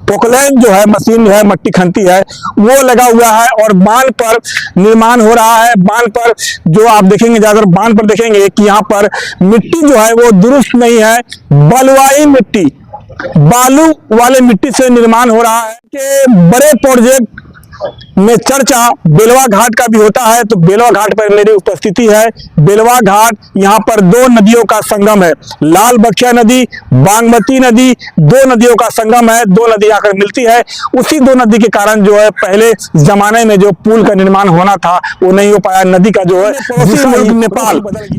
Poclain जो है machine है, मट्टी खनती है, वो लगा हुआ है और बांध पर निर्माण हो रहा है। बांध पर जो आप देखेंगे, ज्यादातर बांध पर देखेंगे कि यहाँ पर मिट्टी जो है वो दुरुस्त नहीं है, बलुआई मिट्टी, बालू वाले मिट्टी से निर्माण हो रहा है। कि बड़े प्रोजेक्ट में चर्चा बेलवा घाट का भी होता है, तो बेलवा घाट पर मेरी उपस्थिति है। बेलवा घाट यहाँ पर दो नदियों का संगम है, लाल बखिया नदी, बागमती नदी, दो नदियों का संगम है। दो नदी आकर मिलती है, उसी दो नदी के कारण जो है पहले जमाने में जो पुल का निर्माण होना था वो नहीं हो पाया। नदी का जो है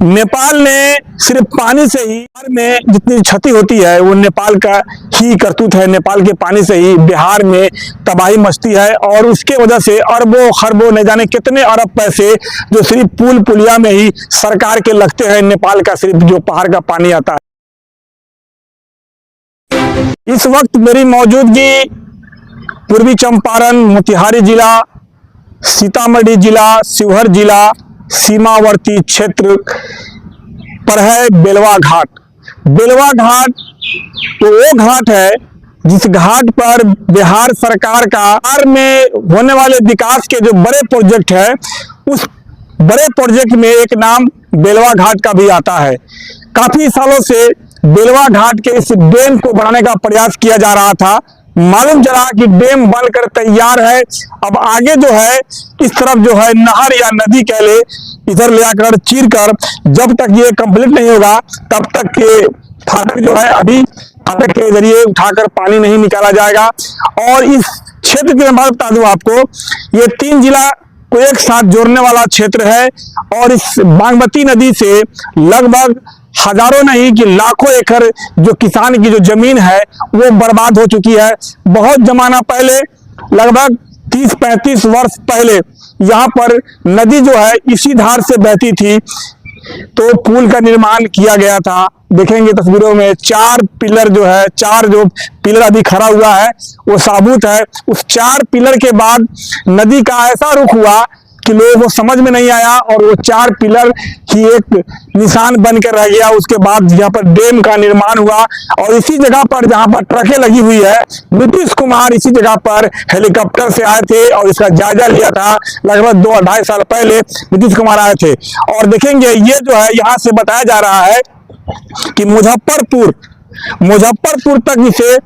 नेपाल ने सिर्फ पानी से ही में जितनी क्षति होती है वो नेपाल का ही करतूत है। नेपाल के पानी से ही बिहार में तबाही मचती है और उसके वजह से अरबों खरबों न जाने कितने अरब पैसे जो सिर्फ पुल पुलिया में ही सरकार के लगते हैं, नेपाल का सिर्फ जो पहाड़ का पानी आता है। इस वक्त मेरी मौजूदगी पूर्वी चंपारण, मोतिहारी जिला, सीतामढ़ी जिला, शिवहर जिला सीमावर्ती क्षेत्र पर है। बेलवा घाट, बेलवा घाट तो वो घाट है जिस घाट पर बिहार सरकार का बिहार में होने वाले विकास के जो बड़े प्रोजेक्ट है, उस बड़े प्रोजेक्ट में एक नाम बेलवा घाट का भी आता है। काफी सालों से बेलवा घाट के इस डैम को बनाने का प्रयास किया जा रहा था। मालूम चला कि डैम बनकर तैयार है, अब आगे जो है इस तरफ जो है नहर या नदी कह ले, इधर ले आकर चीर कर जब तक ये कंप्लीट नहीं होगा तब तक के फाटक जो है अभी फाटक के जरिए उठाकर पानी नहीं निकाला जाएगा। और इस क्षेत्र की मैं बता दूं आपको, ये 3 जिला को एक साथ जोड़ने वाला क्षेत्र है और इस बागमती नदी से लगभग हजारों नहीं कि लाखों एकड़ जो किसान की जो जमीन है वो बर्बाद हो चुकी है। बहुत जमाना पहले, लगभग 30-35 वर्ष पहले यहाँ पर नदी जो है इसी धार से बहती थी, तो पुल का निर्माण किया गया था। देखेंगे तस्वीरों में 4 पिलर जो है, 4 जो पिलर अभी खड़ा हुआ है वो साबुत है। उस 4 पिलर के बाद नदी का ऐसा रुख हुआ कि लोगों को समझ में नहीं आया और वो 4 पिलर ही एक निशान बनकर रह गया। उसके बाद यहाँ पर डैम का निर्माण हुआ और इसी जगह पर जहाँ पर ट्रकें लगी हुई है, नीतीश कुमार इसी जगह पर हेलीकॉप्टर से आए थे और इसका जायजा लिया था। लगभग 2-2.5 साल पहले नीतीश कुमार आए थे। और देखेंगे ये जो है यहाँ से बताया जा रहा है कि मुजफ्फरपुर तक इसे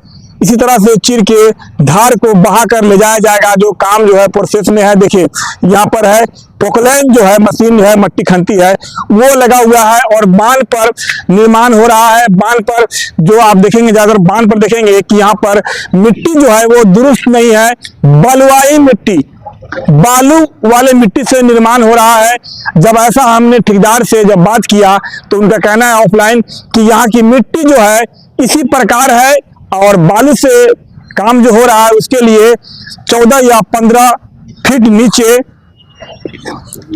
इसी तरह से चीर के धार को बहा कर ले जाया जाएगा। जो काम जो है प्रोसेस में है। देखिए यहाँ पर है पोकलैंड जो है मशीन है, मट्टी खनती है, वो लगा हुआ है और बांध पर निर्माण हो रहा है। बांध पर जो आप देखेंगे, ज्यादातर बांध पर देखेंगे कि यहाँ पर मिट्टी जो है वो दुरुस्त नहीं है, बलुआई मिट्टी, बालू वाले मिट्टी से निर्माण हो रहा है। जब ऐसा हमने ठेकेदार से जब बात किया तो उनका कहना है ऑफलाइन कि यहाँ की मिट्टी जो है इसी प्रकार है और बालू से काम जो हो रहा है उसके लिए 14 या 15 फीट नीचे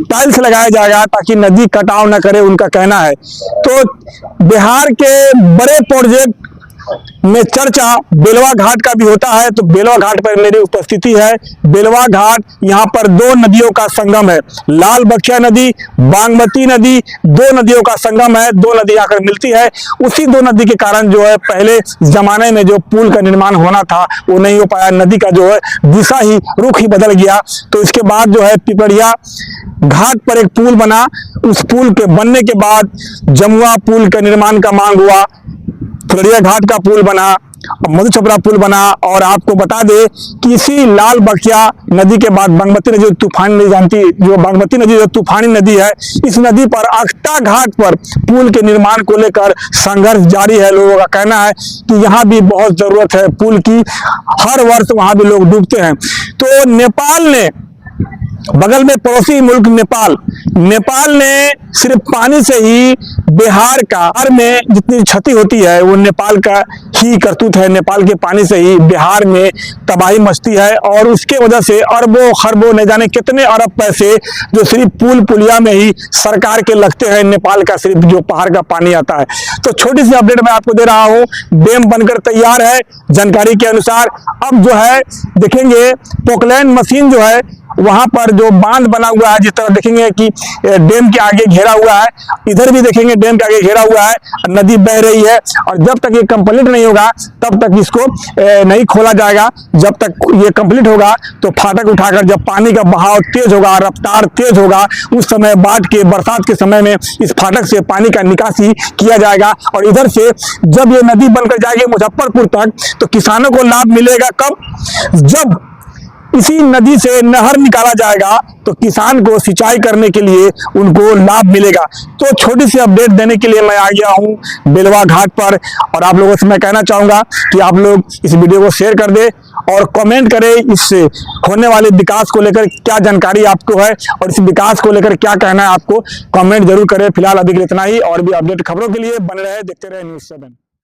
टाइल्स लगाया जाएगा ताकि नदी कटाव न करे, उनका कहना है। तो बिहार के बड़े प्रोजेक्ट में चर्चा बेलवा घाट का भी होता है, तो बेलवा घाट पर मेरी उपस्थिति है। बेलवा घाट यहाँ पर दो नदियों का संगम है, लाल बखिया नदी, बागमती नदी, दो नदियों का संगम है। दो नदी आकर मिलती है, उसी दो नदी के कारण जो है पहले जमाने में जो पुल का निर्माण होना था वो नहीं हो पाया। नदी का जो है दिशा ही, रुख ही बदल गया। तो इसके बाद जो है पिपरिया घाट पर एक पुल बना, उस पुल के बनने के बाद जमुआ पुल का निर्माण का मांग हुआ, पिपरिया घाट का पुल बना, मधुछपरा पुल बना। और आपको बता दे कि इसी लाल बखिया नदी के बाद बागमती नदी, तूफानी नदी जानती, जो बागमती नदी जो तूफानी नदी है, इस नदी पर अख्ता घाट पर पुल के निर्माण को लेकर संघर्ष जारी है। लोगों का कहना है कि यहाँ भी बहुत जरूरत है पुल की, हर वर्ष वहां भी लोग डूबते हैं। तो नेपाल ने, बगल में पड़ोसी मुल्क नेपाल ने सिर्फ पानी से ही बिहार का में जितनी क्षति होती है वो नेपाल का ही करतूत है। नेपाल के पानी से ही बिहार में तबाही मचती है और उसके वजह से अरबों खरबों न जाने कितने अरब पैसे जो सिर्फ पुल पुलिया में ही सरकार के लगते हैं, नेपाल का सिर्फ जो पहाड़ का पानी आता है। तो छोटी सी अपडेट मैं आपको दे रहा हूँ, डैम बनकर तैयार है जानकारी के अनुसार। अब जो है देखेंगे पोकलैंड मशीन जो है वहां पर जो बांध बना हुआ है, जिस तरह देखेंगे कि डैम के आगे घेरा हुआ है, इधर भी देखेंगे डैम के आगे घेरा हुआ है, नदी बह रही है। और जब तक ये कंप्लीट नहीं होगा तब तक इसको नहीं खोला जाएगा। जब तक ये कंप्लीट होगा तो फाटक उठाकर जब पानी का बहाव तेज होगा, रफ्तार तेज होगा, उस समय बाढ़ के बरसात के समय में इस फाटक से पानी का निकासी किया जाएगा। और इधर से जब ये नदी बनकर जाएगी मुजफ्फरपुर तक, तो किसानों को लाभ मिलेगा कब? जब इसी नदी से नहर निकाला जाएगा तो किसान को सिंचाई करने के लिए उनको लाभ मिलेगा। तो छोटी सी अपडेट देने के लिए मैं आ गया हूं बेलवा घाट पर, और आप लोगों से मैं कहना चाहूंगा कि आप लोग इस वीडियो को शेयर कर दें और कमेंट करें इस होने वाले विकास को लेकर क्या जानकारी आपको है, और इस विकास को लेकर क्या कहना है आपको, कमेंट जरूर करें। फिलहाल अभी के लिए इतना ही, और भी अपडेट खबरों के लिए बने रहे, देखते रहे न्यूज़ 7।